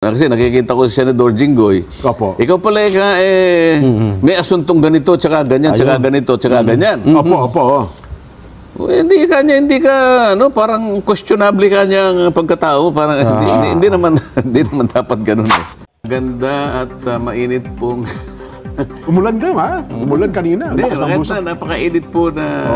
Kasi nakikita ko si Senador Jinggoy. Opo. Ikaw pala may asuntong ganito, tsaka ganyan, tsaka ganito, tsaka ganyan. Opo. Hindi ka, parang questionable ka niyang pagkatao. Parang hindi naman dapat ganun eh. Ganda at mainit pong... Umulan ka, ha? Umulan kanina. Hindi, napaka-edit po na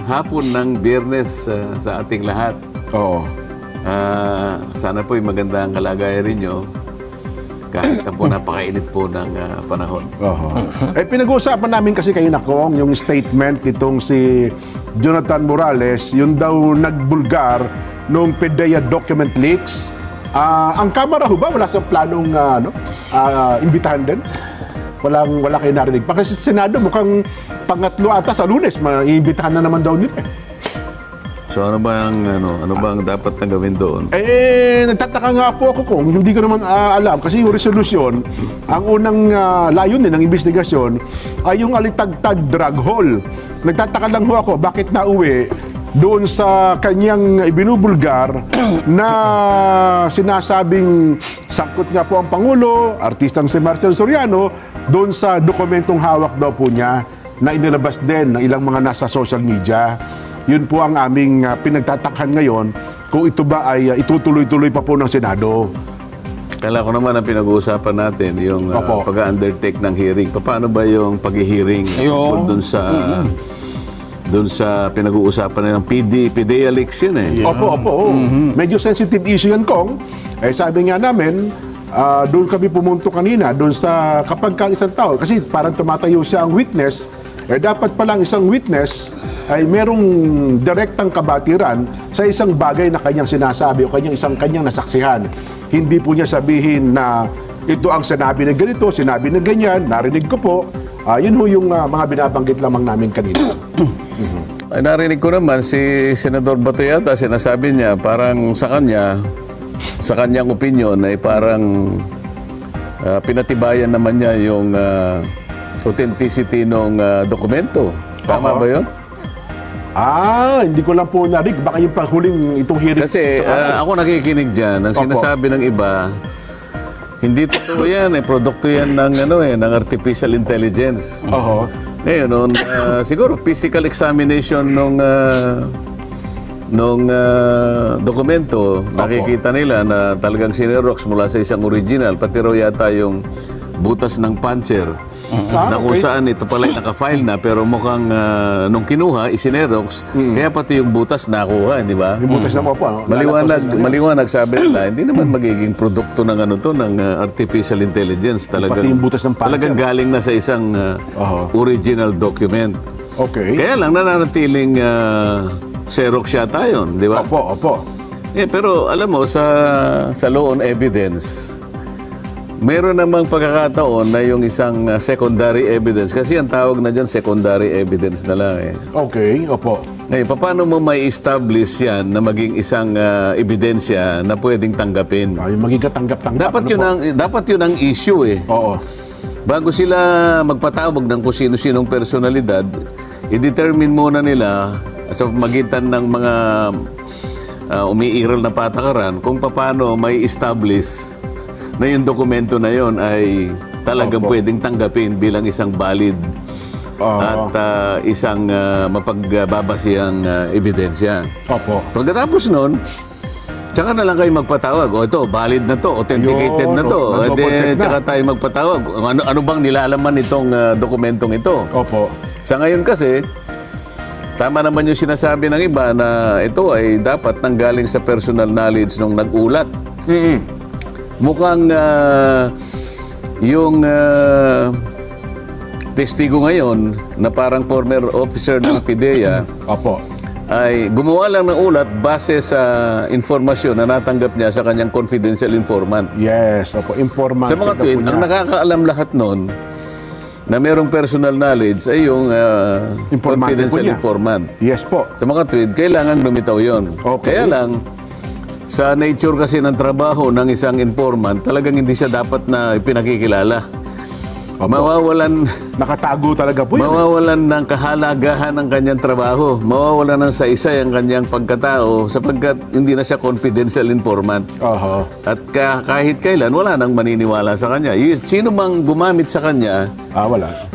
hapon ng Biyernes sa ating lahat. Oo. Sana po maganda ang kalagayan rinyo kahit na po napakainit po ng panahon. Pinag-uusapan namin kasi kayo na Kong, yung statement itong si Jonathan Morales, yung daw nagbulgar nung PDEA document leaks. Ang Kamara ho ba wala sa planong imbitahan din? Wala kayo narinig. Kasi sa Senado mukhang pangatlo ata sa Lunes, maiimbitahan na naman daw nila. So ano ba ang dapat na gawin doon? Nagtataka nga po ako kung hindi ko naman alam kasi yung resolusyon, ang unang layunin ng investigasyon ay yung Alitagtag Drug Hall. Nagtataka lang ho ako bakit nauwi doon sa kanyang ibinubulgar na sinasabing sangkot nga po ang Pangulo, artistang si Marcel Soriano, doon sa dokumentong hawak daw po niya na inilabas din ng ilang mga nasa social media. Yun po ang aming pinagtatakhan ngayon kung ito ba ay itutuloy-tuloy pa po ng Senado. Kala ko naman ang pinag-uusapan natin, yung pag-undertake ng hearing. Paano ba yung pag-hearing doon sa pinag-uusapan ng PDEA leaks yun eh? Opo. Medyo sensitive issue yan, Kong. Sabi nga namin, doon kami pumunto kanina, doon sa kapag ka isang tao, kasi parang tumatayo siya ang witness, dapat palang isang witness ay merong direktang kabatiran sa isang bagay na kanyang sinasabi o kanyang nasaksihan. Hindi po niya sabihin na ito ang sinabi na ganito, sinabi na ganyan, narinig ko po. Yun ho yung mga binabanggit lamang namin kanina. Ay, narinig ko naman si Senador Bato yata, sinasabi niya parang sa kanyang opinion ay parang pinatibayan naman niya yung authenticity ng dokumento. Tama ba yun? Hindi ko lang po narinig. Baka yung panghuling itong hearing. Kasi ako nakikinig dyan. Ang sinasabi ng iba, hindi totoo yan. Produkto yan ng artificial intelligence. Ngayon, siguro physical examination nung dokumento, nakikita nila na talagang sinerox mula sa isang original. Pati raw yata yung butas ng puncher. Na kung saan ito pala naka-file na pero mukhang nung kinuha, isinerox, kaya pati yung butas nakuha, di ba? Yung butas na po po. Maliwanag sabi nila, hindi naman magiging produkto ng ng artificial intelligence. Talagang galing na sa isang original document. Kaya lang nananatiling Xerox yata yun, di ba? Opo. Pero alam mo, sa law on evidence, meron namang pagkakataon na yung isang secondary evidence. Kasi ang tawag na dyan, secondary evidence na lang eh. Opo. Ngayon, paano mo may establish yan na maging isang ebidensya na pwedeng tanggapin? Maging katanggap-tanggap. Dapat yun ang issue eh. Oo. Bago sila magpatawag ng kung sino-sinong personalidad, i-determine muna nila sa magitan ng mga umiiral na patakaran kung paano may establish na yung dokumento na yon ay talagang pwedeng tanggapin bilang isang valid at isang mapagbabasihang ebidensya. Pagkatapos nun, tsaka na lang kayo magpatawag. Ito, valid na to, authenticated na to. Tsaka tayo magpatawag. Ano bang nilalaman itong dokumentong ito? Sa ngayon kasi, tama naman yung sinasabi ng iba na ito ay dapat nanggaling sa personal knowledge nung nag-ulat. Mukhang yung testigo ngayon na parang former officer ng PDEA ay gumawa lang ng ulat base sa informasyon na natanggap niya sa kanyang confidential informant. Informant. Sa mga tweet, ang nakakaalam lahat nun na merong personal knowledge ay yung confidential informant. Sa mga tweet, kailangan lumitaw yun. Kaya lang, sa nature kasi ng trabaho ng isang informant, talagang hindi siya dapat na ipinakikilala. mawawalan, Nakatago talaga po yun. mawawalan ng kahalagahan ng kanyang trabaho, mawawalan ng saysay ang kanyang pagkatao sapagkat hindi na siya confidential informant. Oho. At kahit kailan, wala nang maniniwala sa kanya. Sino mang gumamit sa kanya, Wala.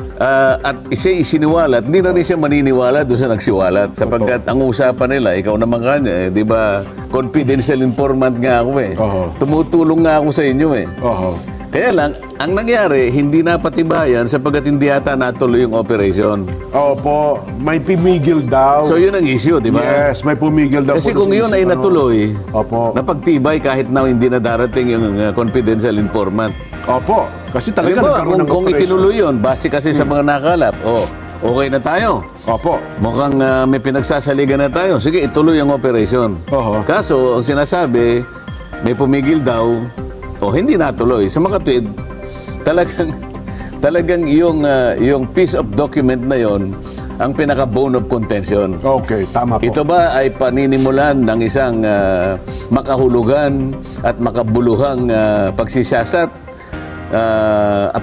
at siya isiniwalat, hindi na rin siya maniniwala doon sa nagsiwalat. Sapagkat ang usapan nila, ikaw naman kanya, di ba, confidential informant nga ako eh. Oho. Tumutulong nga ako sa inyo eh. Oho. Kaya lang, ang nangyari, hindi napatibayan sapagkat hindi yata natuloy yung operation. Opo, may pumigil daw. So yun ang issue, di ba? Yes, may pumigil daw. Kasi po kung sa yun ay ano. natuloy, Opo. napagtibay kahit na hindi na darating yung confidential informant. Opo, kasi talaga Halimbawa, nagkaroon ng kung operation. itinuloy yun, base kasi sa mga nakalap, okay na tayo. Opo. Mukhang may pinagsasaligan na tayo. Sige, ituloy ang operation. Oho. Kaso, ang sinasabi, may pumigil daw, hindi natuloy. Sa mga tweet, talagang yung piece of document na yon ang pinaka-bone of contention. Okay, tama po. Ito ba ay paninimulan ng isang makahulugan at makabuluhang pagsisiyasat?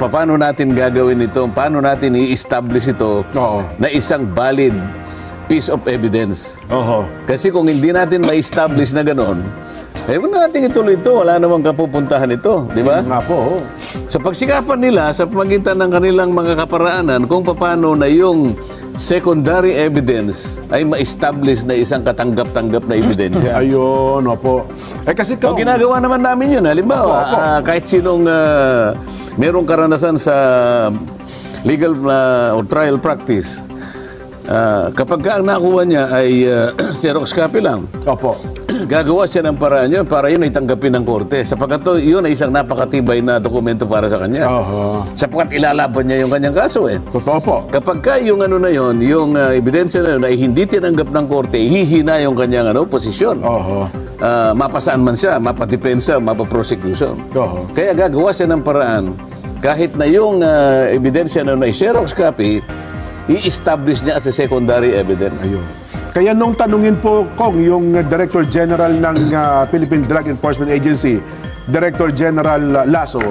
Paano natin gagawin ito? Paano natin i-establish ito Oo. na isang valid piece of evidence? Oho. Kasi kung hindi natin ma-establish na gano'n, huwag na natin ituloy ito. Wala namang kapupuntahan ito. Di ba? Nga po. Sa pagsikapan nila, sa pamagitan ng kanilang mga kaparaanan, kung paano na yung secondary evidence ay ma-establish na isang katanggap-tanggap na ebidensya. Ayun, opo. Kasi Ginagawa naman namin yun. Halimbawa, Opo. kahit sinong merong karanasan sa legal or trial practice, kapag ang nakuha niya ay Xerox copy lang, Opo. gagawa siya ng paraan yun para yun ay tanggapin ng korte. Sapagkat yun ay isang napakatibay na dokumento para sa kanya. Oho. Sapagkat ilalaban niya yung kanyang kaso eh. Totoo po. Kapag yung ano na yun, yung ebidensya na yun ay hindi tinanggap ng korte, hihina yung kanyang posisyon. Oho. Mapasaan man siya, mapadepensa, mapaprosecution. Oho. Kaya gagawa siya ng paraan, kahit na yung ebidensya na yun ay Xerox copy, i-establish niya as a secondary evidence. Ayun. Kaya nung tanungin po, Kong, yung Director General ng Philippine Drug Enforcement Agency, Director General Lasso,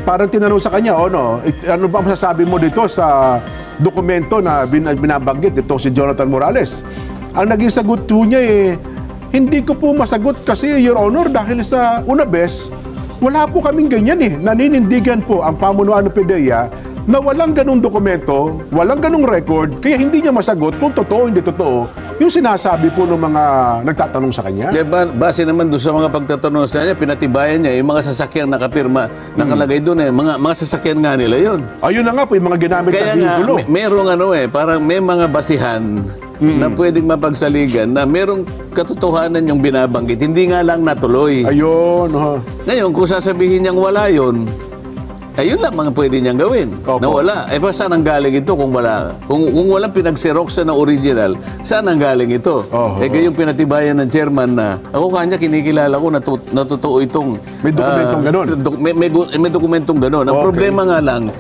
parang tinanong sa kanya, ano ba masasabi mo dito sa dokumento na binabanggit dito si Jonathan Morales? Ang naging sagot po niya hindi ko po masagot kasi, Your Honor, dahil sa una bes, wala po kaming ganyan Naninindigan po ang pamunuan ng PDEA na walang ganung dokumento, walang ganung record, kaya hindi niya masagot kung totoo o hindi totoo yung sinasabi po ng mga nagtatanong sa kanya. Base naman doon sa mga pagtatanong sa kanya, pinatibayan niya yung mga sasakyan nakapirma, nakalagay doon mga sasakyan nga nila yun. Ayun na nga po, yung mga ginamit Kaya na nga, vehikulo. merong parang may mga basihan na pwedeng mapagsaligan na merong katotohanan yung binabanggit, hindi nga lang natuloy. Ayun. Ngayon, kung sasabihin niyang wala yun, ayun lang mga pwede niyang gawin. Opo. Na wala. Saan ang galing ito kung wala? Kung walang pinag-xerox na original, saan ang galing ito? Oho. Yung pinatibayan ng chairman na, ako kanya kinikilala ko na totoo itong... May dokumentong ganun. May dokumentong ganun. Ang Okay. problema nga lang,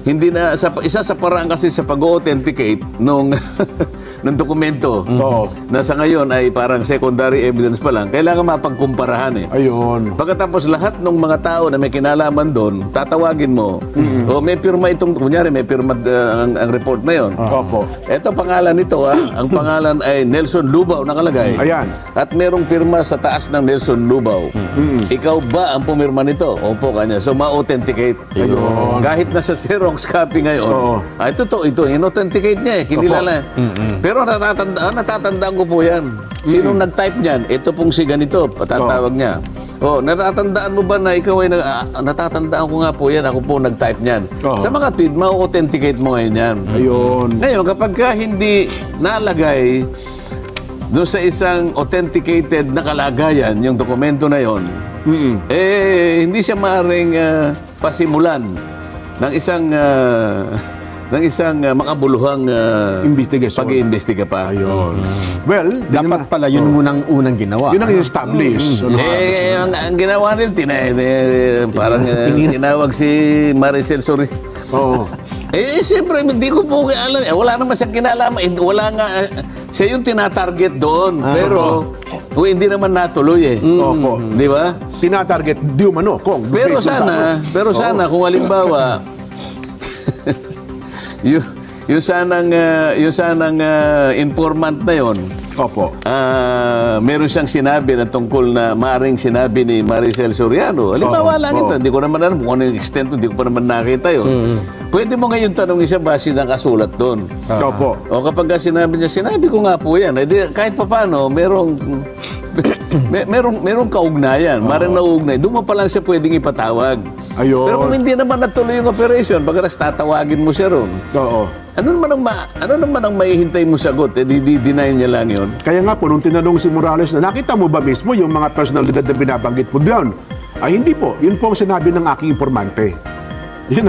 hindi na, isa sa paraan kasi sa pag-authenticate nung dokumento Oo. na sa ngayon ay parang secondary evidence pa lang, kailangan mapagkumparahan Ayun. Pagkatapos lahat ng mga tao na may kinalaman doon, tatawagin mo. O may pirma itong, kunyari may pirma ang report na yon. Opo. Ito pangalan nito ang pangalan ay Nelson Lubao nakalagay. Ayan. At merong pirma sa taas ng Nelson Lubao. Ikaw ba ang pumirma nito? Opo kanya. So ma-authenticate. Ayun. Kahit nasa Xerox copy ngayon, Oo. ay totoo ito, in-authenticate niya kinilala. Pero natatandaan ko po yan. Sinong nag-type niyan? Ito pong si ganito, patatawag niya. Natatandaan mo ba na ikaw ay natatandaan ko nga po yan, ako po nag-type niyan. Oo. Sa mga tweet, ma-authenticate mo ngayon yan. Ayun. Ngayon, kapag hindi nalagay doon sa isang authenticated na kalagayan, yung dokumento na yon, hindi siya maaaring pasimulan ng isang makabuluhang Investigation. pag-iimbestiga pa. Ayun. Well, Dapat pala yun munang unang ginawa. yun ang establish. Ang ginawa nila, parang tinawag si Maricel Sori. Oo. Siyempre, hindi ko po alam. Wala naman siyang kinalaman. Wala nga, siya yung tinatarget doon. Pero, hindi naman natuloy Opo. Di ba? Tinatarget di umano, Kong. Pero based on sana, sa- kung halimbawa, yung sanang informant na yon, Opo. meron siyang sinabi na tungkol na maaaring sinabi ni Maricel Soriano. Halimbawa lang ito, hindi ko naman alam kung ano yung extent, hindi ko pa naman nakita yun. Pwede mo ngayon tanongin siya base ng kasulat doon. Opo. O kapag sinabi niya, sinabi ko nga po yan. Kahit pa paano, merong kaugnayan, maaaring nauugnay. Doon mo pa lang siya pwedeng ipatawag. Ayun. Pero kung hindi naman natuloy yung operation, pagkatapos tatawagin mo siya ron. Oo. Ano naman ang maihintay mo sagot? Di-deny niya lang yun. Kaya nga po, nung tinanong si Morales na nakita mo ba mismo yung mga personalidad na binabanggit mo doon? Ay, hindi po. Yun po ang sinabi ng aking informante. Yun,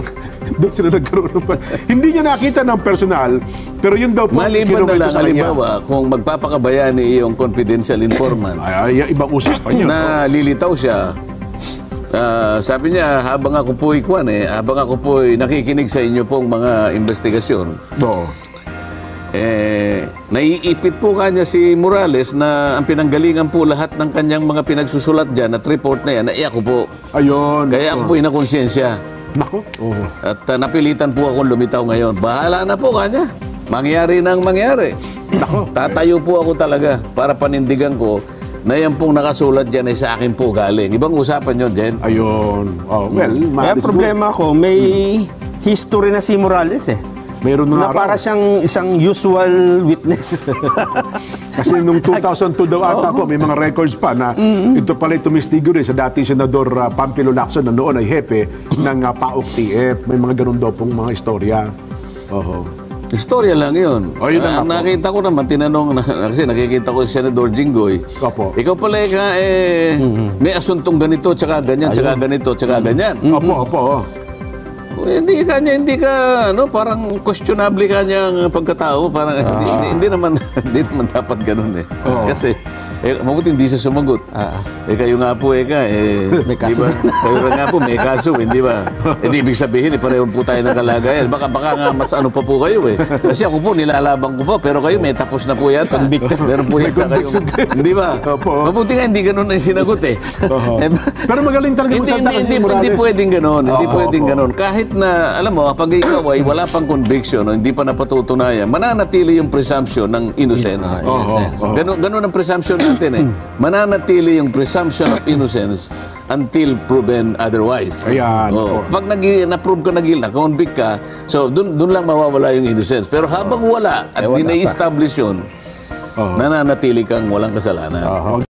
doon sila nagkaroon ng... Hindi niya nakita ng personal, pero yun daw po... Maliban na lang, sa kanya. halimbawa, kung magpapakabayani yung confidential informant, Ay, ibang usapan yun. na lilitaw siya, sabi niya, habang ako po'y nakikinig sa inyo pong mga investigasyon, Oo. naiipit po kanya si Morales na ang pinanggalingan po lahat ng kanyang mga pinagsusulat dyan at report na yan, na ako po. Ayun. Kaya ako po inakonsensya. Nako. Oo. At napilitan po akong lumitaw ngayon. Bahala na po kanya. Mangyari nang mangyari. Nako. Tatayo po ako talaga para panindigan ko na yan pong nakasulat dyan ay sa akin po galing. Ibang usapan yun, Jen. Ayun. Oh, well, Kaya problema ko, may history na si Morales eh. Meron Na na para siyang isang usual witness. Kasi nung 2002 daw ata po, may mga records pa na ito pala tumistigo rin sa dating Senador Pampilo Lacson na noon ay hepe ng PAOK TF. May mga ganun daw pong mga istorya. Oho. Istorya lang yun. Oh, yun lang ako. Nakita ko naman, tinanong, kasi nakikita ko si Senador Jinggoy. Opo. Ikaw pala may asuntong ganito, tsaka ganyan, tsaka ganito, tsaka ganyan. Opo, opo. Hindi ka, parang questionable ka niyang pagkatao. Parang hindi naman dapat ganun eh. Oo. Kasi, mabuti hindi siya sumagot. Kayo nga po, May kaso. Diba? Kayo nga po, may kaso, hindi ba? Hindi ibig sabihin, pareho po tayo ng kalagayan. Baka nga mas ano pa po kayo eh. Kasi ako po, nilalabang ko pa, pero kayo may tapos na po yata. Meron po yata kayo. Hindi ba? Opo. Mabuti nga, hindi ganun ang sinagot eh. Pero magaling talaga magsalita kasi si Morales. Hindi pwedeng ganun. Hindi pwedeng ganun. Kahit na, alam mo, pag ikaw ay wala pang conviction o hindi pa napatutunayan, mananatili yung presumption ng innocence. Ganun ang presumption natin eh. Mananatili yung presumption of innocence until proven otherwise. Ayan. Pag na-prove ka na-convict ka, so dun lang mawawala yung innocence. Pero habang wala at di na-establish yun, nananatili kang walang kasalanan.